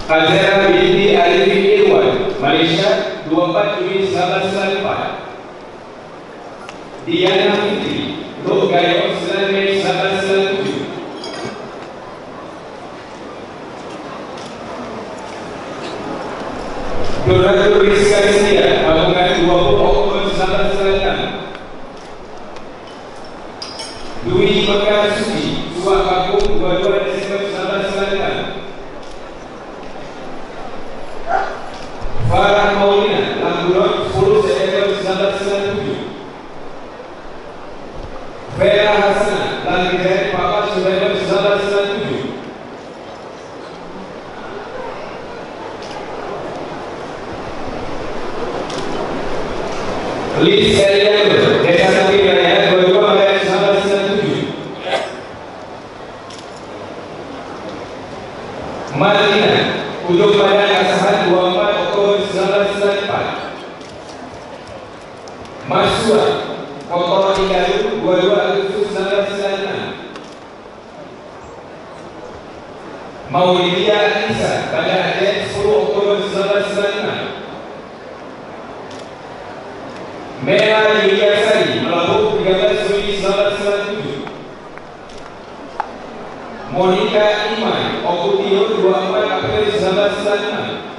Azhar binti Arifin Irwan, Malaysia, 24 Juli 1994. Diana Fitri, Ruh Gayo, 9 Mei 1997. Nuratul Rizka Rizkia, Tabungan 20 Oktober 1996. Dwi Mekar Suci, Suak Kampung 22 Desember 1996. Farah Maulina, Lamburon 10 September 1997. Vera Hasana, Langgezer, Papa November 1997. Liz Eliano, Desa Sati Raya, 22 Maret 1997. Martina, Ujung Badan Asahan 24 Oktober 1994. Masua, Kokoro Indalu 22 Agustus 1996. Maulidia Anissa, Bandar Aceh 10 Oktober 1996. Mela Yulia Sari, Melabuh 13 Juli 1997. Monica Iman, Okutio 24 April 1996.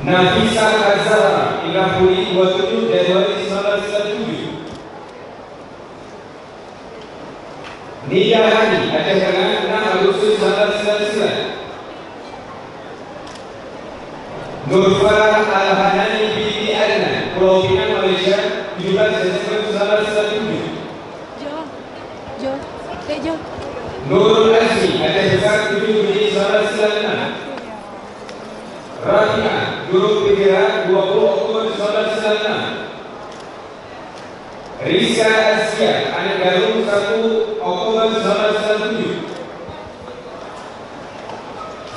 Nafisa Azhara, Indrapuri 27 Januari 1997. Nida Hani, Aceh Tengah 6 Agustus 1999. Nurfarah Al-Hanani binti Adnan, Pulau Pinang, Malaysia, 17 Desember 1997. Nurul Azmi, Aceh Besar, 7 Juli 1996. Rafi'ah, Juru Pikiran 20 Oktober 1996. Rizka Asia, Anak Galuh 1 Oktober 1997.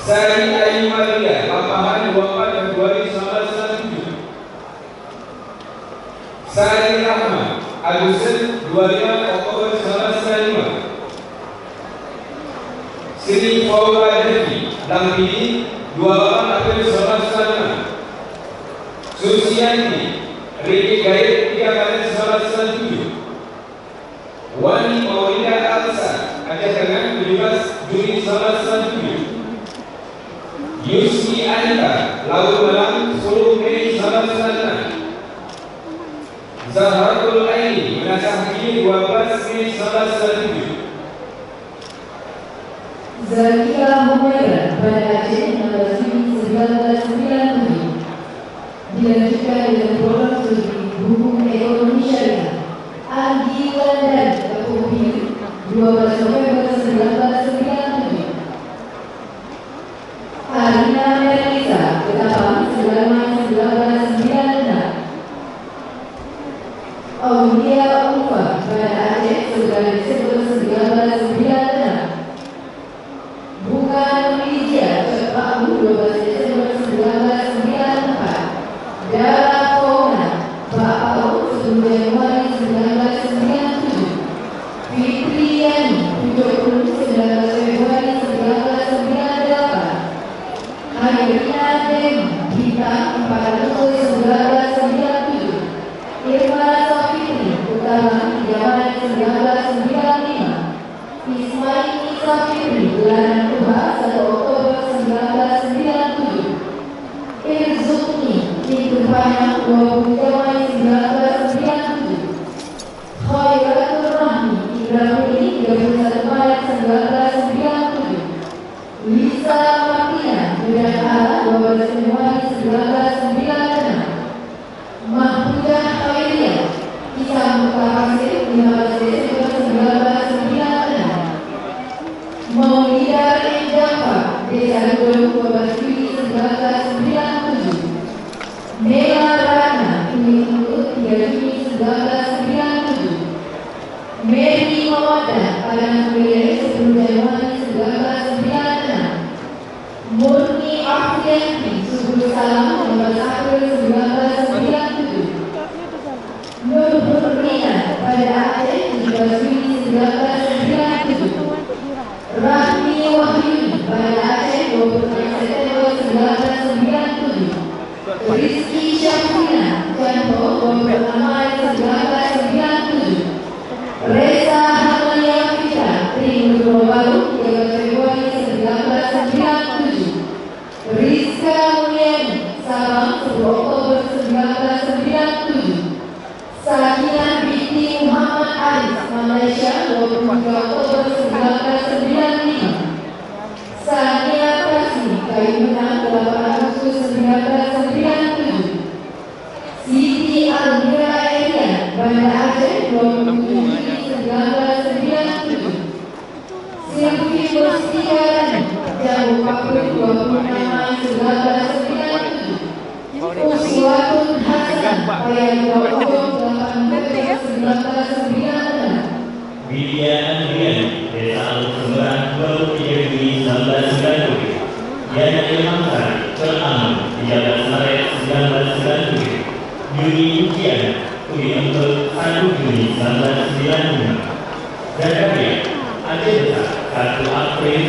Sari Ayu Maria, Lampahan 24 Februari 1997. Sari Rahman, Agustus 25 Oktober 1995. Sri Paula Devi, Lampini 28 April 1996. Susianti, Riki Gaib 3 Maret 1997. Wani Maulida Alsa, Aceh Tengah 17 Juli 1997. Yusni Anita, Laut Malang 10 Mei 1996. Zahratul Aini, Menasah Hakim 12 Mei 1997. Zakia Humaira, Banda Aceh 16 Juni 1997. Dilanjutkan dengan program studi Hukum Ekonomi Syariah. Andi Wulandari, Tepung Biru, 12 November 1997. Arina Melisa, Ketapang 9 Maret 1996. Aulia Ufa, Banda Aceh 9 Desember 1996. Bukan Lydia, Cepak 12 Desember 1994. Dara Kona, Pak Paul 10 Januari 1997. Fitri Yani, 70 19 Februari 1998. Hairina Demi, Bintang 4 Agustus 1997. Irma Safitri, Utama 3 Maret 1995. Ismail Safitri, Bulanan Tuha 1 Oktober 1997. Irzukni, Pintu Panjang 20 Januari 1997. Khairatul Rahmi, Ibrahim 31 Maret 1997. Lisa Martina, Medan Ala 12 Januari 1996. Mahfudah Khairiyah, Kisah Mutawasir 15 Desember 1996. Maulida Jafar, Desa Gulu 12 Juli 1997. Mela Rana, Tumingkut 3 Juni 1997. Mary Mawadah, Padang Kuliah 10 Januari 1996. Murni Afriyanti, Subul Salam 15 April 1997. Nur Hurrina, pada Aceh 17 Juli 1997. Rahmi Maret 1997. Reza Harmonia Fitra, Trimurgo Baru, 3 Februari 1997. Rizka Mulyani, Sabang, 10 Oktober 1997. Sakina binti Muhammad Arif, Malaysia, 23 Oktober 1995. Sania Prasmi, Kayu Menang, 8 Agustus 1997. Siti Almira Elian, Banda Aceh, 27 Juni 1997. Sylvie Mustika Rani, Jambu Papua, 26 Mei 1997. Uswatun Hasan, Payan Bawang, 8 Februari 1996. Widya Andrian, Desa Alur-Semberang, 23 Juni 1997. Yana Ilhamsari, Kelangan, 13 Maret 1997. Yuni Ujian, Uli Empel, 1 Juni 1995. Zakaria, Aceh Besar, 1 April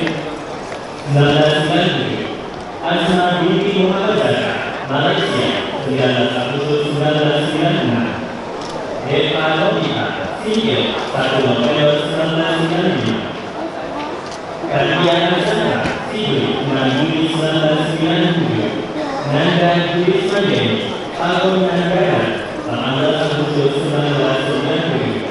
1997. Asma binti Muhammad Zahra, Malaysia, 19 Agustus 1996. Deva Novita, Singkil, 1 November 1995. Kardiana Chandra, Siduri, 6 Juli 1997. Nanda Julis Manjani, Tahun Nagara, 18 Agustus 1997.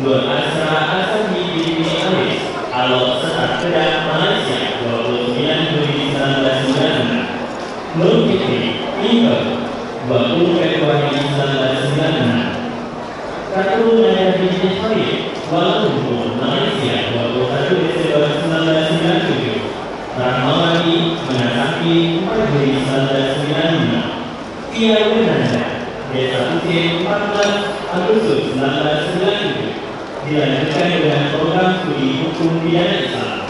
Nur Asra Asami binti Aris, Alok Setar Kedah, Malaysia, 29 Juli 1996. Nur Fitri, Inger, 20 Februari 1996. Satu Naya binti Khalid, Kuala Lumpur, Malaysia, 21 Desember 1997. Rahmawati Menasaki, 4 Juli 1995. Pia Wenanda, Desa Putih, 14 Agustus 1997. Dilanjutkan dengan program studi hukum pidana Islam.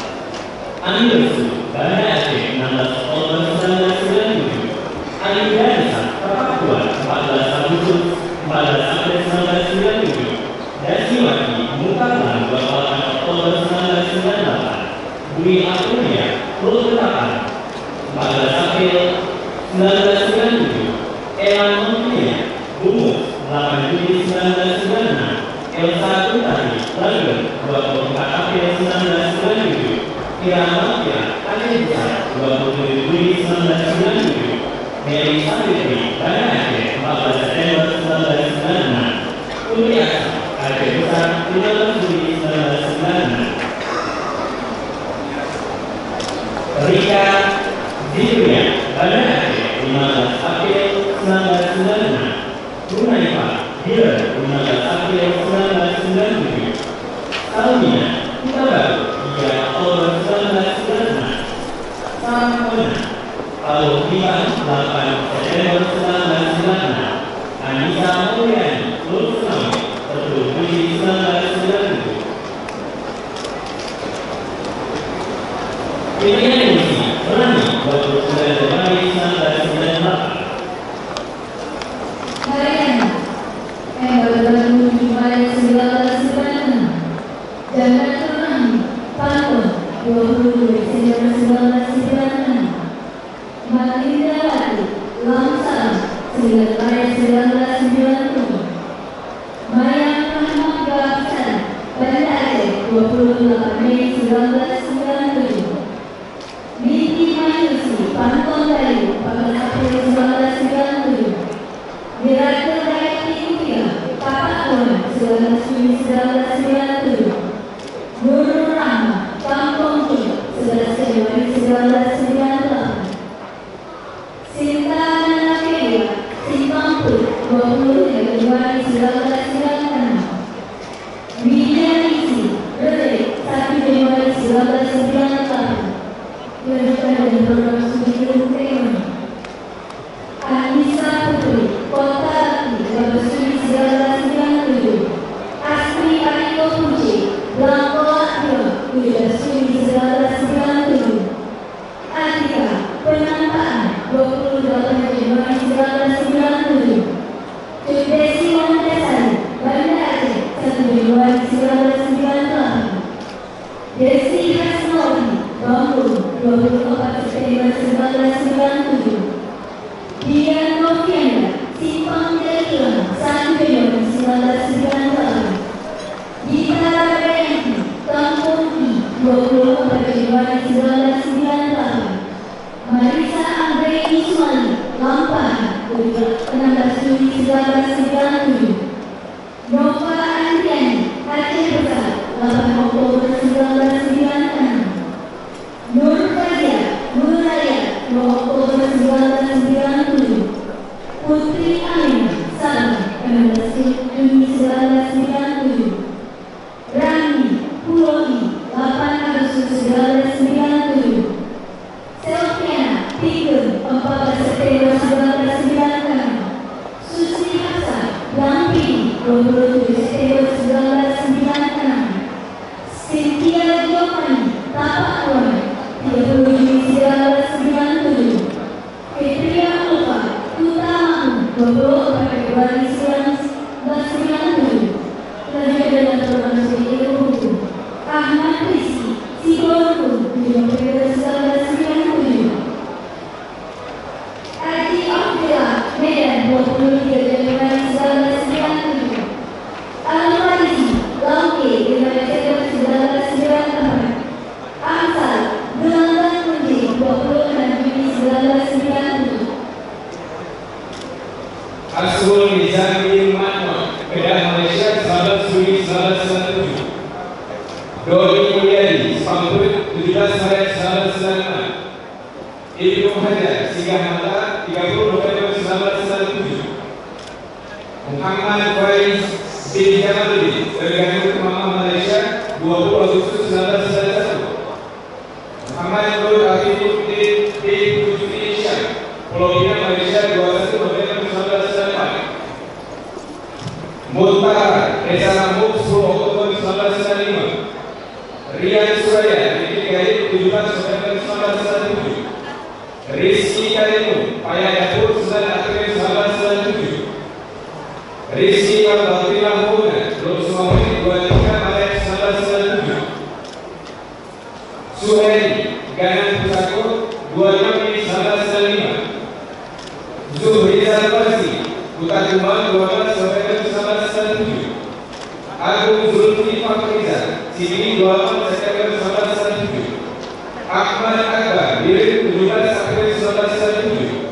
Ani Resu, Banda Aceh, 16 Oktober 1997. Ali Danisa, Papua, 14 Agustus 14 April 1997. Dan Siwaki, Mukablan, 28 Oktober 1998. Dwi Apulia, Pulau Ketapang, 14 April 1997. Elan Montilia, Bungus, 8 Juli 1996. Elsa Tutari, Langgeng, 24 April 1997. Kira Mafia, Aceh Besar, 27 Juli 1997. Mary Savitri, Banda Aceh, 14 September 1996. Putri Aksa, Aceh Besar, 15 Juli 1996. Rika Zidria, Banda Aceh, 15 April 1996. Runaifa, Hilir, 15 April 1997. Salmina, Kota Baru, 3 Oktober 1996. Sampona, Palu Pipan, 8 September 1996. Anissa Mulyani, Lulus Nawi, 10 Juli 1997. Pilihan Indonesia, Rani, 29 Januari 1998. Haryana, Tanggal 27 Maret 1996. Jangan Terang, Pantun, 22 Desember 1996. Malinda Lati, Lamsam, 9 Maret 1990. Maya Rahmat Gafsan, Banda Aceh, 28 Mei 1997. Binti Mayusi, Pantun Dayu, 14 April 1997. Miracle Hayati Mutia, Papa Awan, 19 Juli 1997. Nurul Rahma, Kampung Kim, 11 Januari 1998. Sinta Nanakelia, Simpang Put, 20 Januari 1996. Widya Isi, Rere, 1 Januari 1998. Dilanjutkan dengan program studi ilmu ekonomi. Anissa Putri, Kota Laki, 12 Juli 1997. Asri Ariko Puji, Blanco Akio, 17 Juli 1997. Atika, Penampaan, 28 Januari 1997. Cudesi Montesari, Banda Aceh, 1 Januari 1998. Desi Hasnawi, Bambung, 24 September 1997. Dian Novianda, Simpang Jatilan, 1 1997. Nova Andriani, Aceh Besar, 8 Oktober 1996. Nur Fadia, Nuraya, 2 Oktober 1997. Putri Amin, Sabah, 16 Juni 1997. Rani Puloi, 8 Agustus 1997. Selviana Tigem, 14 September 1996. Susi Hasan Lampi, 27 September 1996. Cynthia Giovanni Tapak Luar, 30 Juni 1997. Fitria Alfa Utamahu, 24 Februari 1997. Pelajar dan termasuk ilmu hukum. Ahmad Rizki Sigorku, 7 Februari 1997. Haji Abdullah Medan, 23 Januari 1997. Al-Farisi Lauke, 5 Desember 1994. Amsal Gelandang Kunci, 26 Juni 1997. Asrul Nizami Matma, Kedah Malaysia, 11 Juni 1997. Dodi Mulyadi, Samput, 17 Maret 1996. Ibnu Hajar, Singgah Mata, 30 November 1997. Muhammad Faiz bin Jamaluddin, Terganggu Kemampuan Malaysia, 20 Agustus 1991. Muhammad Nur Afifuddin bin Indonesia, Pulau Pinang, Malaysia, 21 November 1994. Muntara Reza Namuk, 10 Oktober 1995. Rian Suraya, Gaib, 17 November 1997. Rizky Karimu, Paya Dapur, 9 April 1997. Rizky Abdullah Muna, Lulus Suami, 23 Maret 1997. Suhaili Ganan Pusako, 26 Mei 1995. Zuhrizal Farsi, Kota Kumbang, 12 November 1997. Agung Zulfi Fakrizal, Sini, 28 September 1997. Ahmad Akbar, Birin, 17 April 1997.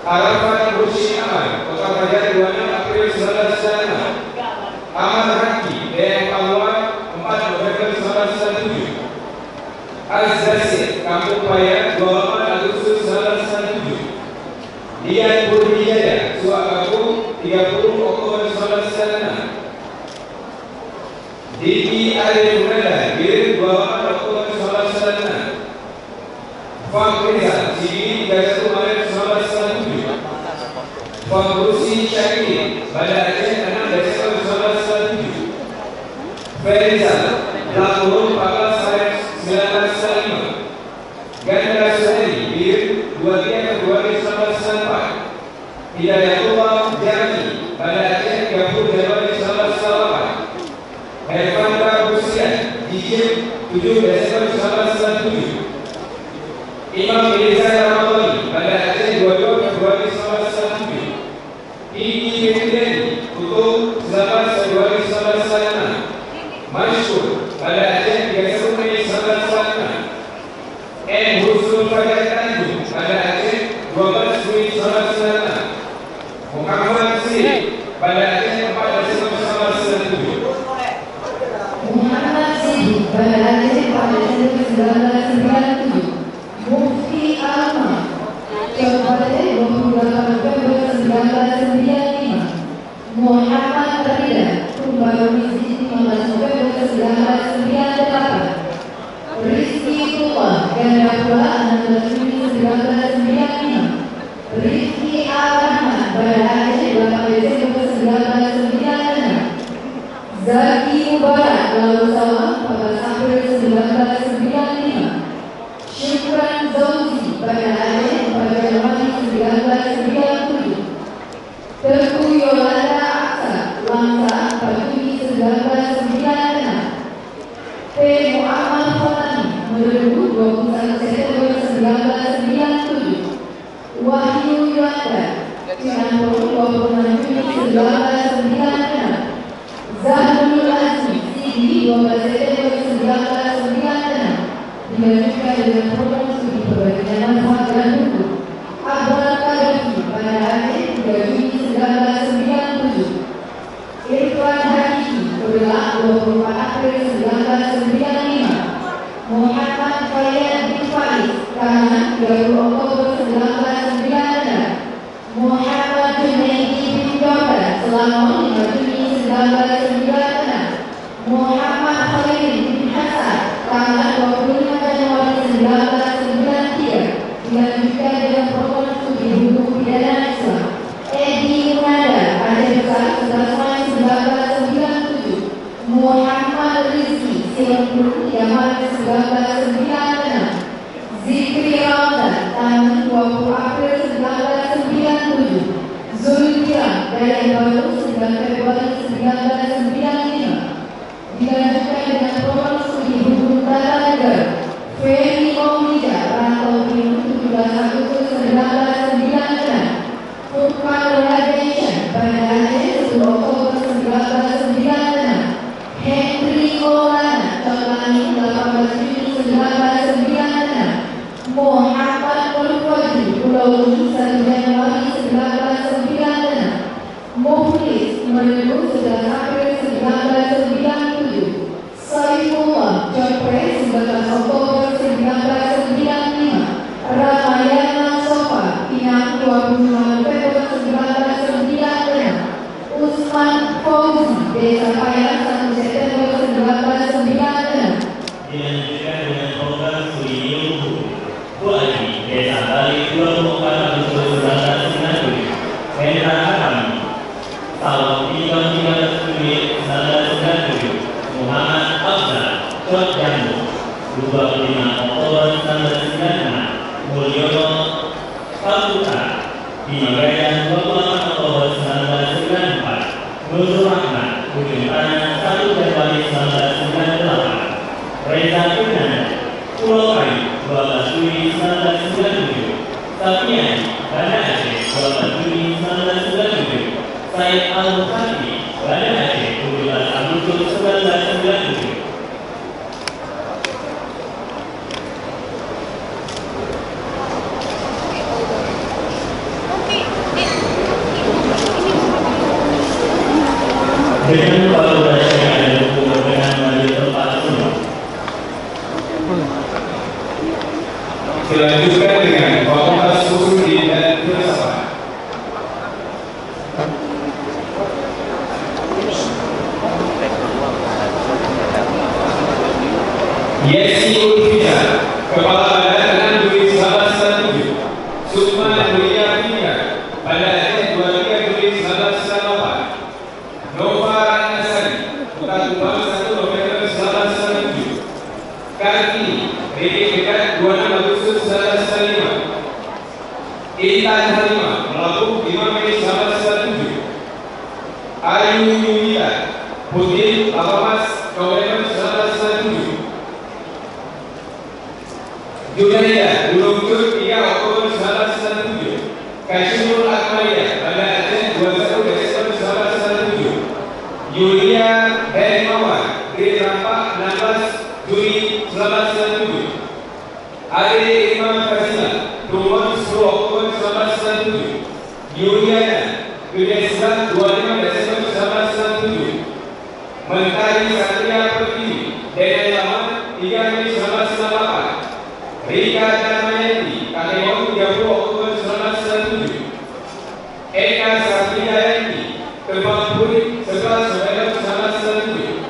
Arafat Bursi Aman, Kota Bajar, 26 April 1996. Ahmad Haki, Dayak Palwa, 4 November 1997. Az-Zasir, Kampung Paya, 28 Agustus 1997. Dian Purwijaya, Suakaku, 30 Oktober 1996. Diki Arif Munada, Birin, 28 Oktober 1996. Fakrizal, Sini, 31 Maret 1997. Fakrusi Syakir, Banda Aceh, 6 Desember 1997. Ferizal, Lampung, 14 Maret 1995. Ganda Suhari, Bir, 23 Februari 1994. Hidayatullah Jami, Banda Aceh, 30 Januari 1998. Herfanda Husian, Jijib, 7 Desember 1997. Imam Elisa Ramadhani, Banda Aceh, 22 Februari 1997. Iki Fitri, Kutu, 19 Februari 1996. Masyur, Banda Aceh, 30 Mei 1996. M. Husnul Fajar Tanjung, Banda Aceh, 12 Juni 1996. Muhammad Sri, Banda Aceh, 4 Desember 1997. Muhammad Sidi, Banda Aceh, 4 Desember 1997. Mufti Alma, Kabupaten 28 November 1995. Muhammad Rida, Tumbarumizi, 15 November 1998. Rizky Tua, Gandapura, 16 Juni 1995. Rizky Al-Rahman, Banda Aceh, 8 Desember 1996. Zaki Mubarak, Lalu Sawah, 14 April 1995. Syukran Zauzi, Banda Aceh, 4 Januari 1997. Teguh Yolanda Aksa, Langsa, 4 Juni 1996. P. Muhammad Fatani, Merudu, 21 September 1997. Wahyu Yolanda, Cianjur, 26 Juni 1996. Zahrul Azmi, Sidi, 12 September 1996. Dilanjutkan dengan program studi perbaikan manfaat dan hukum. Abdul Qadri, Banda Aceh, 3 Juni 1996. Selangor 5 Juni 1996. Muhammad Khalil bin Hasan tanggal 25 Januari 1993 dilanjutkan dengan protokol studi hukum pidana Islam. Edi Munada Aceh Besar 11 Maret 1997. Muhammad Rizki Silpur 3 Maret 1996. Zikri Ramadan tanggal 20 April 1997. Zulkifli dari Baru 9 Februari 1995. Dilanjutkan dengan protokol studi hukum tata negara. Ferry Maulida Rantau Timur 17 Agustus 1996. Furqan Radiation Banda Aceh 10 Oktober 1996. Henry Maulana Coklangi 18 Juni 1996. Muhammad Mulfadi Pulau Uni 1 Januari 1996. Mukhlis Menuju 11 April 1997. Saifullah Jopre 19 Oktober 1995. Ramayana Sofa Pinang 25 Februari 1996. Usman Fauzi Desa Payah 1 September 1996. Dilanjutkan dengan program studi ilmu Bu Adi Desa Bali 24 Agustus 1997. Hendra Akami tahun 13 Juli 1997. Muhammad Abdul Cot Jambu 25 Oktober 1996. Mulyono Pakuta di Medan 28 Oktober 1994. Nurul Rahman Ujung Tanah 1 Januari 1998. Reza Fernanda Pulau Kayu 12 Juli 1997. Sapiani Banda Aceh 12 Juli 1997. Said Al-Fatih Banda Aceh 17 Agustus 1997. Dengan kolaborasi yang didukung dengan maju tempat semua. Dilanjutkan dengan Fakultas Usul dan Filsafat. Yesi Ulfida, Kepala Badan Juri 1997. Sukma Nuria Tika, Banda Aceh 23 Juli 1998. Nova Nasari, Kota Tumbang 1 November 1997. Kartini, Riki Dekat 26 Agustus 1995. Intan Halimah, Melabuh 5 Mei 1997. Ayu Yuyita, Putih 18 November 1997. Junaida, Gunung Tur 3 Oktober 1997. Kashimul Akmalia, Banda Aceh 21 Desember 1997. Yulia Herimawan, Grid Rampak 16 Juli 1997. Ade Imam Fazila, Tuman 10 Oktober 1997. Yuliana, Gudeslan 25 Desember 1997. Mentari Satria Pertiwi, Deden Lama 3 Mei 1998. Rika Dharmayati, Kateong 30 Oktober 1997. Eka Satriayati, Kembang Puri 11 November 1997.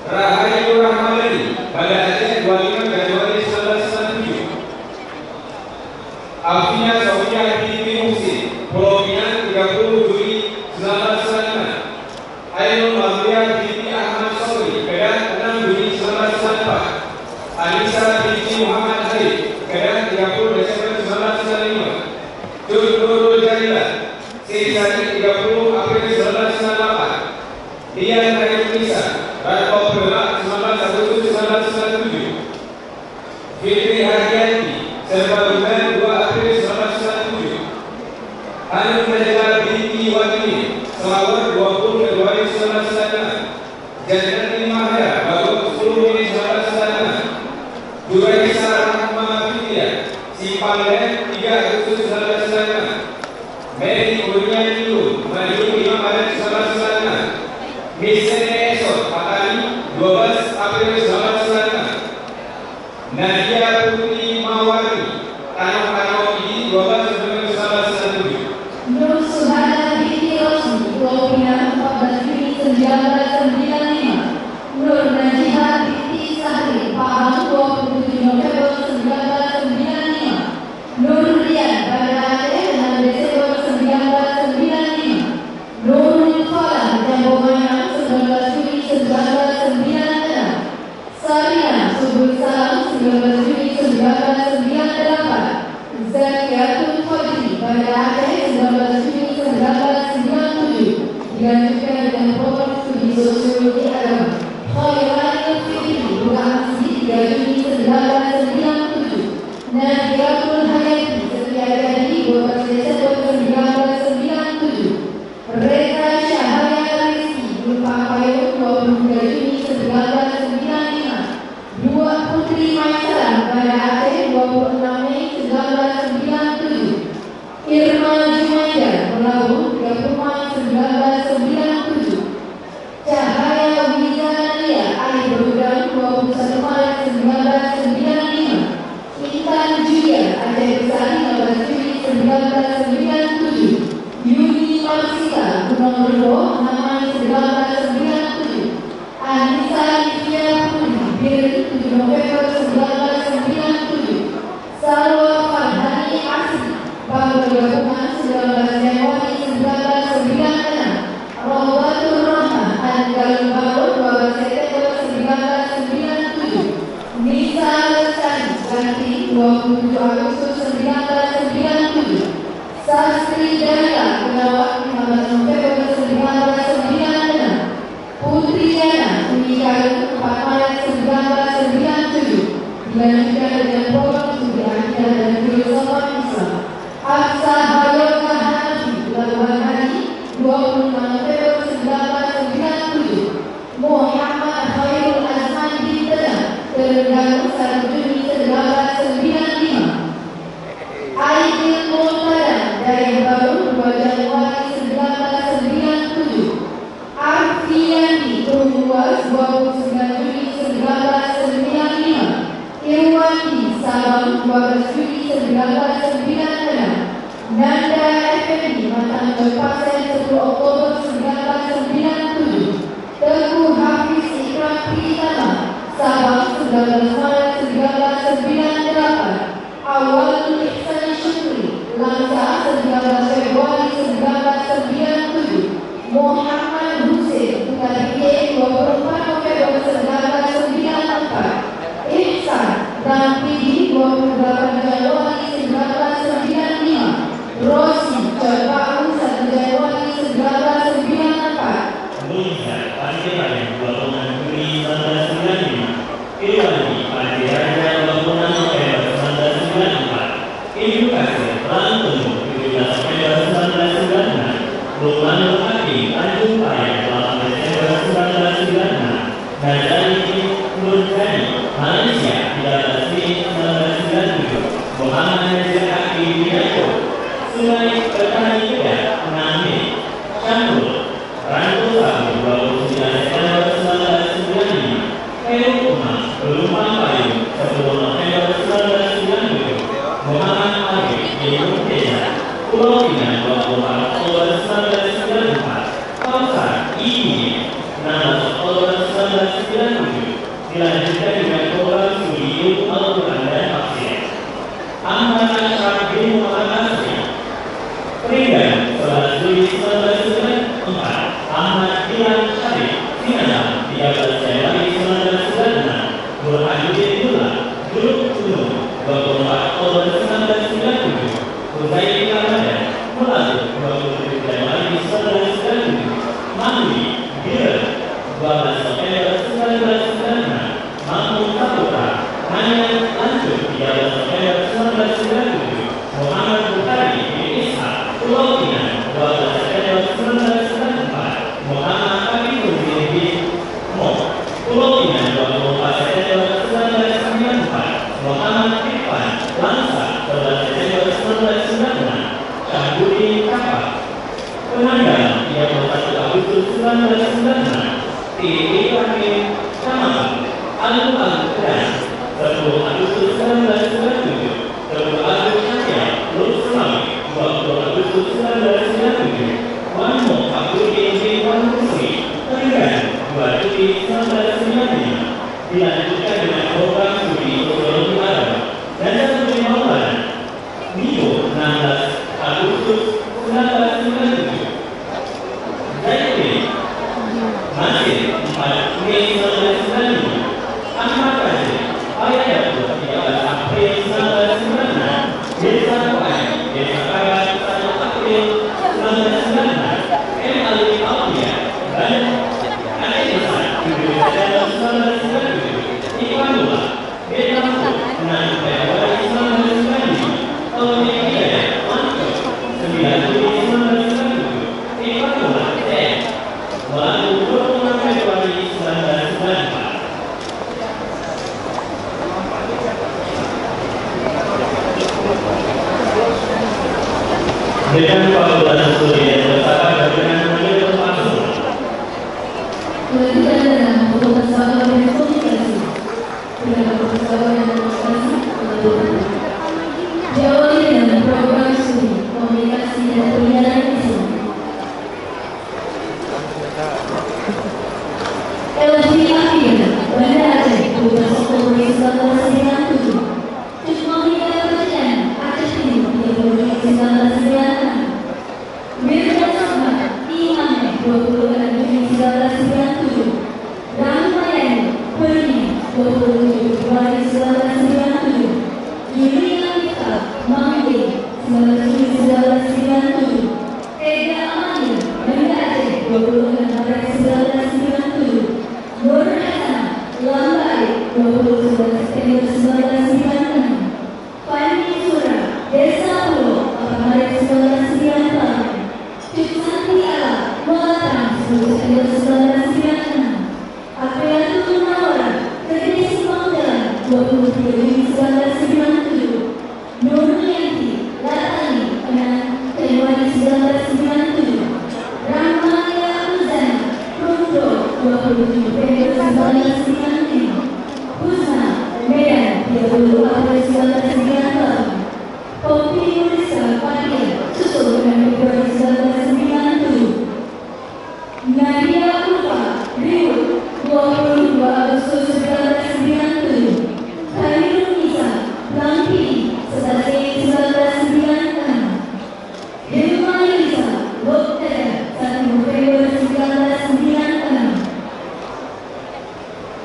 Rahayu Rahmadani, Banda Aceh 25 Januari 1997. Alfina Sofia Binti Muhsin, Pulau Pinang 30 Juli 1996. Ainul Mahmudiyah Binti Ahmad Sobri, Kedah 6 Juli 1994. Anissa binti Muhammad Haid, Kedah 30 Desember 1995. Jun Nurul Jalila, Sisani 30 April 1998. Dian Haid Nisa, Radko Perak 19 Agustus 1997. Fitri Haryanti, Serba Bulan 2 April 1997. Hanum Najla binti Wadini, Selawar 20 Februari 1996. Janati Mahya, Bagus 10 Mei 1996. Juraisa Rahma Fitria, Simpanglen 3 Agustus 1996. Mary Kurnia Nilu, Madiun 5 Maret 1996. Miss Esot Patani 12 April 1996. Nadia Putri Mawari, Tanah Ini 12 November 1997. Nur Suhana binti Rosmi, 20 Aceh 19 Juni 1997 dilanjutkan dengan program studi sosiologi agama. Khairul Fikri Bukamsi 3 Juni 1997. Nabiatul Hayati Setiajadi 12 Desember 1997. Reza Syahaya Rizki Payung 23 Juni 1995. Dua Putri Maisarah Banda Aceh 26 Mei 1997. Irma Jumaida Melabuh 30 Mei 1997. Cahaya Wizania Ali Berudang 21 Maret 1995. Intan Julia Aceh Besar 15 Juli 1997. Yuni Marsita Gunung Redo 6 Mei 1997. Anissa Livia Putri Biri 7 November 1997. Salwa Farhani Asri Bangga Gabungan 19 Januari 1996. Rohbatul Rahman Andalan Baru 12 September 1997. Nisa Lestari Ganti 27 Agustus 1997. Sastri Daya Gunawan 15 November 1996. Putri Yana Unikari 4 Maret 1997. Dilanjutkan dengan program studi akidah dan filsafat Islam. Aksa Hayota Hanafi Labuhan Haji 26 November 1997. Muhammad Khairul Azman bin Tenang Terengganu 1 Juni 1995. Aidil Multada dari Baru 2 Januari 1997. Arfiandi Perumuas 29 Juli 1995. Irwandi Sabang 12 Juli 1996. Nanda Effendi Matan Berpasen 10 Oktober 1997. Teguh Hafiz Ikram Pritama Sabang 19 Maret 1998. Awal Ihsan Syukri Langsa 19 Februari 1997. Muhammad Hussein Putariye 24 November 1994. Ihsan Rampidi 28 Januari 1995. Rosi Cerbahu 1 Januari 1994. Indonesia Pasir Gabungan Juli 1995. Irwandi Pasir Gabungan November 1994. Edukasi Lampung 17 November 1996. Rumah Nurhati Tanjung Paya 8 Desember 1996. Najari Nurjani Malaysia 13 Mei 1997. Muhammad Nazir Aki Widodo Sungai Petani Kedah 6 Mei. Syamsul Rantu Sabu 29 Desember 1995. Khairul Umar Rumah Payung 10 November 1997. Muhammad Arif Ibnu Desa Pulau Pinang 24 Oktober 1994. Kausar Ini 16 Oktober 1997. Dilanjutkan dengan program studi ilmu Al-Quran dan Tafsir. Ahmad Ashraf bin Muhammad Asri Peringgan 11 Juli 1994. Ahmad Ilan Syarif Sinanam 13 Januari 1996. Burhanuddin Dullah Grup Gunung 24 Oktober 1997. Huzaimi Ramadan Melayu 27 Januari 1997. Mahdi Girer 12 November 1996. Mahmud Saputra Manyan Lancur 13 November 1997. Muhammad Bukhari bin Ishaq Pulau Pinang 12 September 1994. Muhammad Habibur bin Mo Pulau Pinang 24 September 1994. Muhammad Irfan Langsa 11 September 1996. Syahbudin Kapal Penanggalan 31 Agustus 1996. Ibrahim Samad Al-Quran 10 Agustus 1997. Teguh Agus Satya Lulus Selawi 20 Agustus 1997. Wanmo Abdudin bin Wan Kusri Terengganu 2 Juli 1995. Dilanjutkan dengan program studi sosiologi agama dan studi Maulana Minggu 16 Agustus 1997. Zaitun Masjid 4 Mei 1995. Ahmad Kadir Ayat 13 April 1996. Desa Kuai Desa Karat Juni 1997, Ivan Muhammad M. Lalu 26 Februari 1994. Dengan fakultas studi yang bersama dengan menjadi termasuk Kelanjutan dalam fakultas Sahabat dan Komunikasi dengan fakultas Sahabat dan Komunikasi diawali dengan program studi komunikasi dan penyiaran visual. LSD Akhir Banda Aceh 12 Oktober 1997. Cukmoni Kabupaten Aceh Timur 30 1996. Mirza Ahmad Imam 26 Juni 1997. Ramayani Perni 27 Februari 1997. Juliana Mita Mangge 19 Juni 1997. Ega Amalia Banda Aceh 26 Maret 1997. Nur Hasan Lambai 29 September 1996. Fani Sura Desa Pulau 8 Maret 1998. Cuk Santi Ala Mulatang 10 September 1996. Aprilatul Nawara Kediri Simpang Jalan 23 Juni 1997. Nur Yanti Latani Penang Januari 1997. Rahmania Uzana Prundo 27 Februari 1995. Husna Medan 30 April 1998. Popi Yulisa Padia Susul Februari 1997. Nadia Ulfa Riu 22 Agustus 1997. Khairul Nisa Blanki 11 Mei 1996. Hilma Yulisa Loktera 1 November 1996.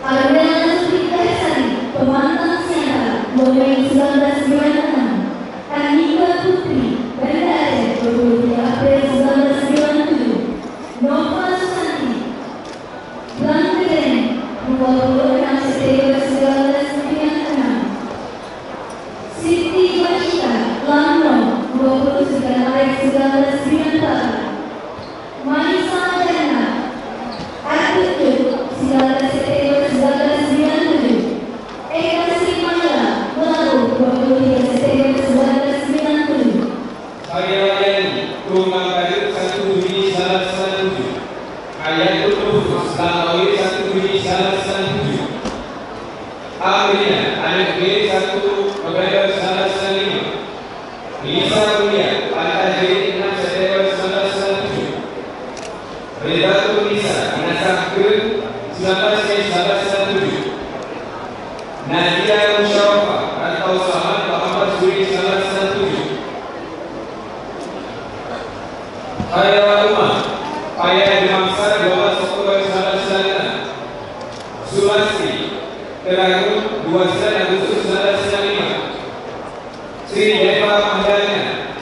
Armena Sufita Sari Pemantang Siantar mulai 1996. Anika Putri Banda Aceh 23 April 1997. Nova Susanti Blantegren 26 September 1996. Siti Wacita Lamno 29 Maret 1994. Marisa Jana Atutu 19 September 1997. Eka Srimala Melayu 23 September 1997. Saya layani Rumah Kadir 1 Juni 1997. Ayatul Khusus Langawir 1 Juni 1997. Amrina Anak B 1 November 1995. Lisa Kuliah Pantai 6 September 1997. Ridatul Nisa Inasah ke 19 Mei 1997. Nadia Musyawarah atau Sahabat 18 Juli 1997. Khairul Umar Paya Dimangsa 12 Oktober 1996. Sulastri Teragun 29 Agustus 1995. Sri Deva Mahdana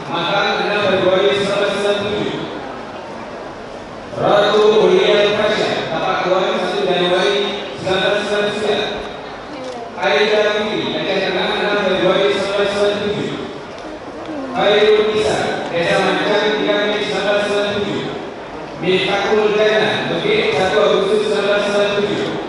Makang 6 Februari 1997. Ratu Ulian Pasha Tapak Kuan 1 Januari 1999. Aida Fikri Aceh Tengah 6 Februari 1997. Khairul Nisa Desa Mancang 3 Mei 1997. Miftahul Jannah Bukit 1 Agustus 1997.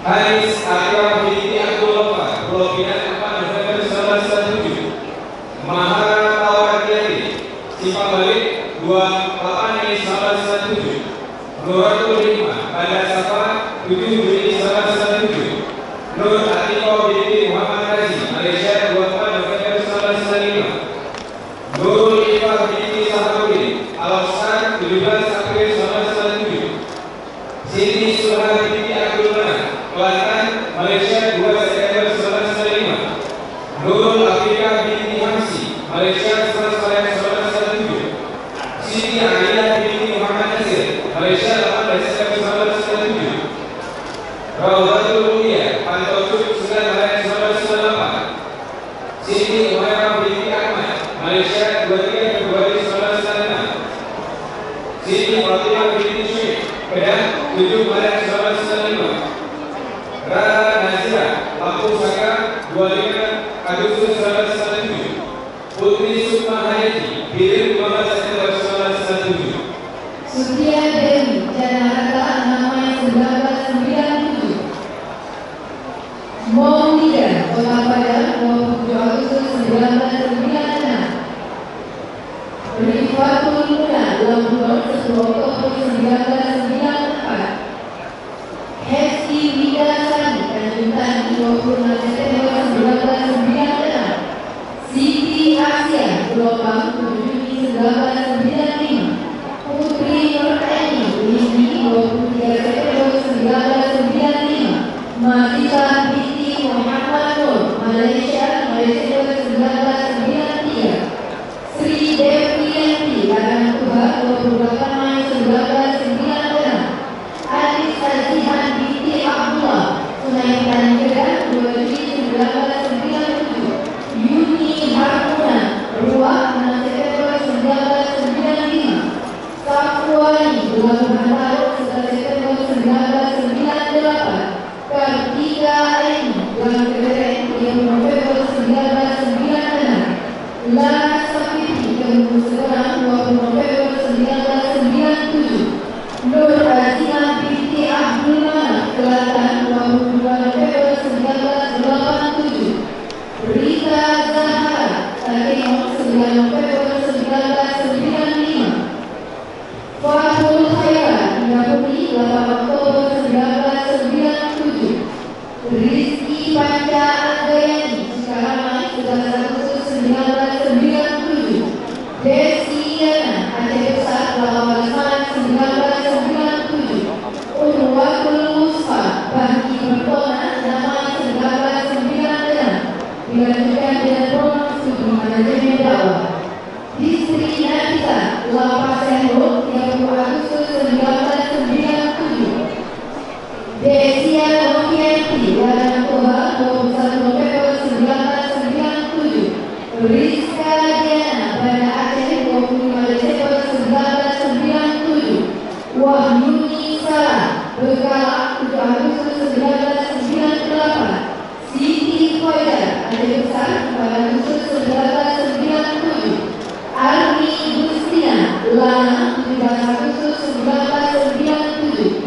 Hanis Akram binti Abdul Wafar Pulau Pinang 4 November 1997. Mahara Tawardiati Simpang Balik 28 Mei 1997. Nuratul Hikmah Bandar Safa 7 Juli 1997. Nur Atiqah binti Muhammad Razi Malaysia 24 November 1995. Nurul Ifah binti Saharudin Al-Awsar 17 April 1997. Siti Surah binti Abdul Manaf Kelantan Malaysia 2 September 1995. Nurul Afrika binti Hamsi Malaysia 11 Maret 1997. Siti Aliyah binti Muhammad Nasir Malaysia 8 Desember 1997. Rawdatul Mulia Pantau Cuk 9 Maret 1998. Siti Umairah binti Ahmad Malaysia 23 Februari 1996. Siti Fatimah binti Syekh Kedah 7 Maret 1995. Rara Nazira Lampung Saka 25 Agustus 1997. Putri Sukma Hayati Surya Dewi Janarata Namai 1997. Maulida Kota Padang 27 Agustus 1996. Rifatul Muna Lombok 10 Oktober 1994. Hesti Widasani Tanjungan 26 September 1996. Siti Asia Gelombang 7 Juni 1995. Putri Nurani Windy 23 September 1995. Masita binti Muhammad Nur Malaysia 1993. Sri Deviyanti Ladang Tuhan 28 Mei 1996. Aris Azihan binti Abdullah Sunaitan Jeddah 2 Juli 1997. Yuni Haruna Ruah 6 September 1995. Sapuani Bulan Tahun 11 September 1998. Kartika Aini Bulan Februari 30 November 1996. Lana Sapiti Kembu Seberang 20 November 1997. Nur Azima binti Abdul Manaf Selatan 22 November 1987. Rita Zahara Takimok 9 November 1995. Fatul Khairat Nabumi 8 Oktober 1997. Rizky Panca Anggayani Cikarang 11 Agustus 1997. Desi Yana Aceh Besar 18 Maret 1997. Urwatul Musfa Bangki Bertona 6 Maret 1996. Dilanjutkan dengan program studi manajemen dakwah. Distri Nafisa Lapas Sendok 30 Agustus 1997. Desia Novianti Ladang Toha 21 November 1997. Rizka Diana Banda Aceh 25 Desember 1997. Wahyuni Salah Bekala 7 Agustus 1998. Siti Khoidar Aceh Besar 4 Agustus 1997. Armi Gustina Lana 17 Agustus 1997.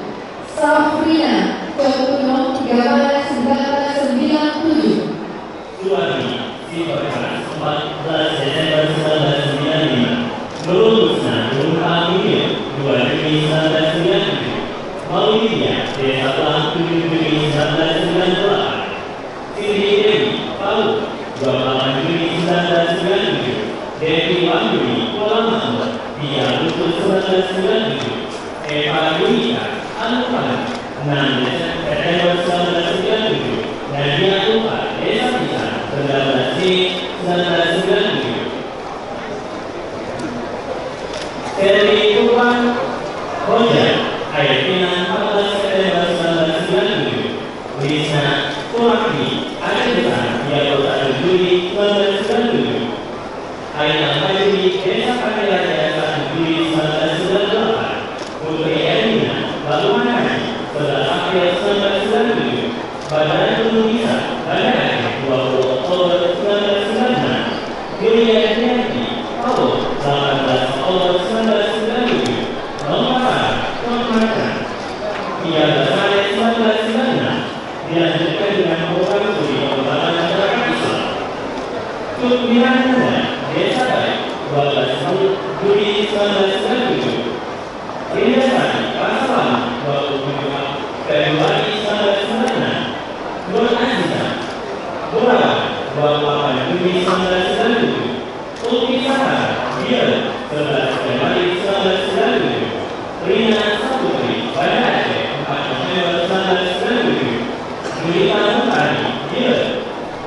Safrina Cokuno 3 Maret 1997. Suami Sitorkan 14 Desember 1995. Nurul Husna Nurul Hamid 2 Juni 1997. Maulidia Desa Pelang 7 Juni 1998. Siti Dewi Palu 28 Juni 1997. Devi Wanduri Kuala Mahmud 3 Agustus 1997. Eva Yunita Anupan 6 September 1997. Nadia Tupa Desa Pisang 19 Mei 1997. Terli Tupan Hoja Air Pinang 14 September 1997. Wisna Tuakni Aceh Besar 31 Juli 1997. Aina Majuri Desa Pakai 1 Juli 1998. Putri Erina Balumanani 11 April 1997. Badan Indonesia Banda Aceh 20 Oktober 1996. Yulia Dianti Paul 18 Oktober 1997. Nomor Macan 13 Maret 1996. Dilanjutkan dengan program studi pengembangan masyarakat Islam. Kepemimpinan Desa Baik 12 Juli 1997. Indasari Pasawan 27 Februari 1996. Nur Aziza Burawan 28 Juli 1997. Ulfi Sahara Biar 11 Februari 1997. Rina Saputri Banda Aceh 4 November 1997. Julita Mutari Biar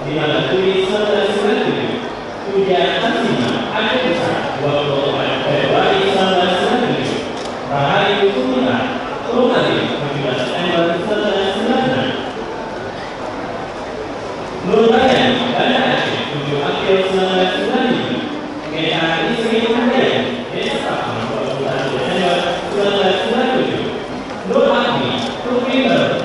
15 Juli 1997. Puja Asima Aceh Besar 24 Februari 1997. Rahayu Kumita Turunari 17 September 1996. Nurbayani Banda Aceh 7 April 1997. Geta Istri Handayani Desa Tapang 21 Desember 1997. Nur Agni Putri Baru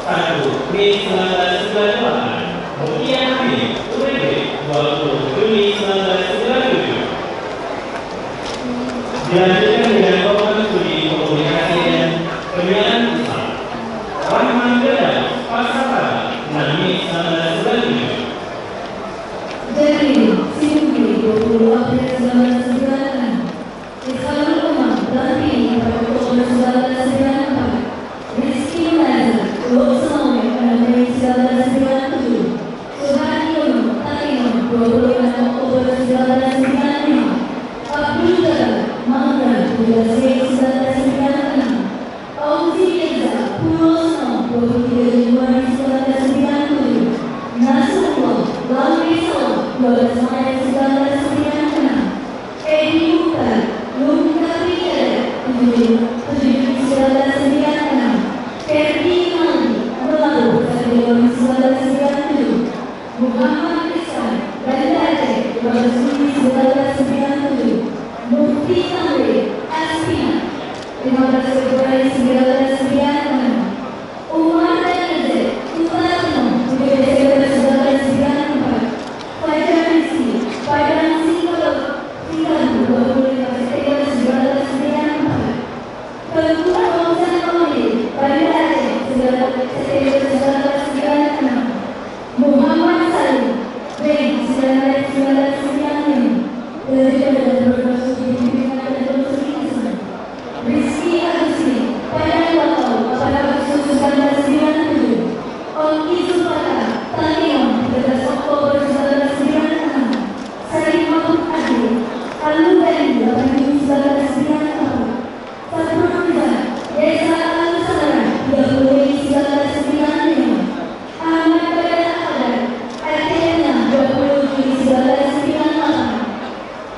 1 Mei 1998. Mutia Hamid Urede 20 Juni 1997. Dilanjutkan dengan program studi Mei 1996. Auzi Reza Purwono 23 Januari 1997. Nasrullah Lamrisol 12 Maret 1996. Edi Mukhtar Lumka Picada 7 Juni 1996. Ferdi Maldi Melalu 1 Januari 1997. Muhammad Rizwan Banda Aceh 12 Juni 1997. Mufti Tamrin Aspina 15 Februari 1996. Umar dan Nazir Sutarno 7 Desember 1994. Fajar Rizki Padang Singkolo 25 September 1994. Tengku Fauzan Kamil Banda Aceh 19 September 1996. Muhammad Salim Mei 1996. Belajar dan berproses di pimpinan dan konsolidasi. Rizky Agustin Padang Bakau 8 Agustus 1997. Ongki Sulpata Tanimon 13 Oktober 1996. Said Mahmud Adil Al-Lubani 8 Juni 1994. Fathul Rizal Desa Al-Saran 30 Mei 1995. Ahmad Badan Ahmad Athena 20 Juni 1998.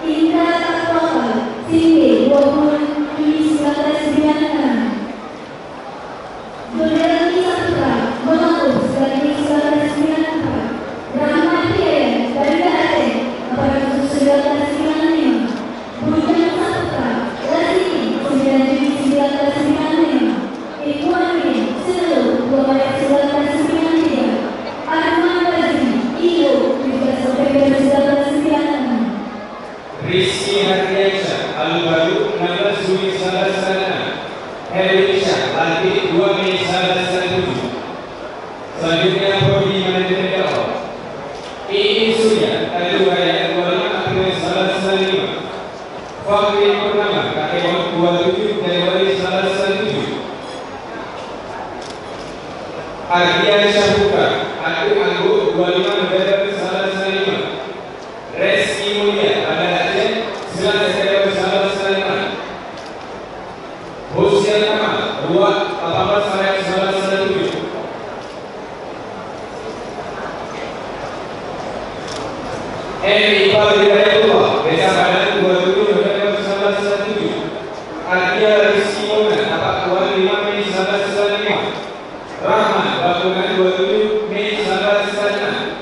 Indra Takwakal Singge 20 Juni 1996. Zulkarni Saputra Mengaku 9 Juni 1994. Rahmat Hidayat Banda Aceh 8 Agustus 1995. Bujang Saputra Lasini 9 Juni 1995. Ikhwan Rin Selu 2 Maret 1993. Arman Bazri Ilo 17 September 1996. Rizky Hadriansyah Al-Baru 16 Juni 1996. Herwisha Lantik 2 Mei 1997. Selanjutnya Prodi Manajemen Dakwah Iin Surya Al-Luhaya 25 April 1995. Fakri Purnama KTM 27 Januari 1997. Ardian Syahbuka Aku Anggu 25 November 1995. Reski Mulia Banda Aceh 9 Desember 1995. Hussein Kamal 2 18 Maret 1997. Iqbal Hidayatullah Desa Badan 27 November 1997. Ardia Rizki Mona Tapak Kuan 5 Mei 1995. Rahman Bakungan 27 Mei 1996.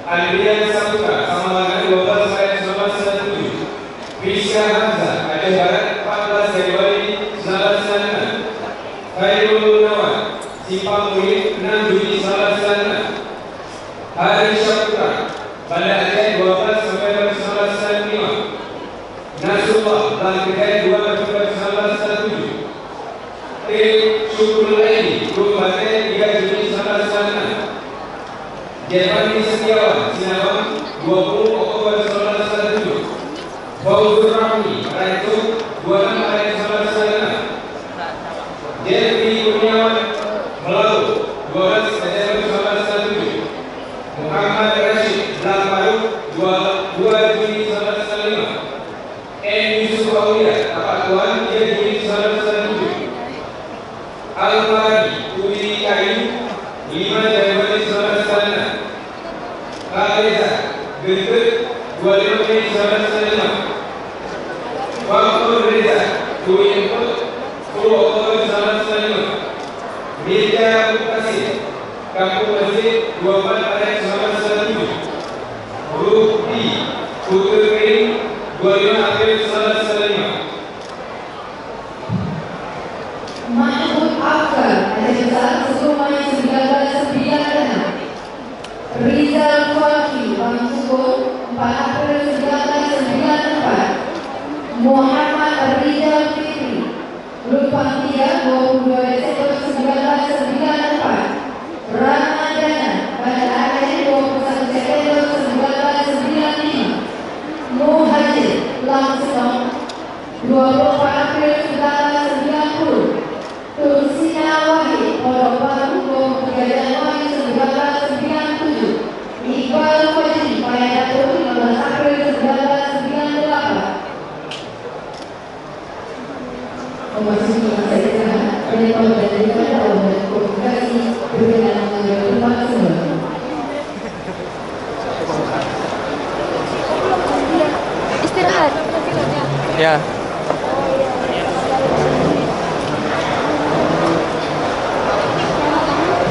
Andrian Saputra Samalangan 12 Maret 1997. Fisya Hamza Aceh Barat 14 Januari 1996. Khairul Gunawan Simpang Murid 6 Juni 1996. Hari Saputra Banda Aceh 12 November 1995. Nasrullah Langkidai 2 November 1997. Tril Syukrul Aini Grup Aceh 3 Juni 1996. Jermani Setiawan Sinabang 20 Oktober 1997. Fauzur Rahmi Raitung 26 Maret 1996. Jeffrey Kurniawan Melayu 12 Desember 1997. Muhammad Rashid Blamparu 2 Juni 1995. M. Yusuf Aulia Tapak Tuan 3 Juni 1997. Al-Farabi Turi Kayu 5 Januari 1996. Kaleza Gentet 25 Mei 1995. Faktur Reza Turi Emput 10 Oktober 1995. Mirja Muktasir Kampung Masjid 24 Maret 1997. Huruf D Putu Kering 25 April 1995. Mahmud Afgan Aceh Besar 10 Mei 1996. Rizal Fakih Bangsukur 4 April 1994. Muhammad Rizal Fikri Lupang 3 22 Desember 1994. Ramadana Banda Aceh 21 September 1995. Muhajir Langsung 24 April 1990. Tursina Wahid Pondok Baru 23 Januari 1997. Iqbal Fajri Payadatul 15 April 1998. memasuki masa istirahat, menyetor dan daripada dan komunikasi berkenaan dengan tempat semula. Istirahat. Ya.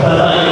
Bapak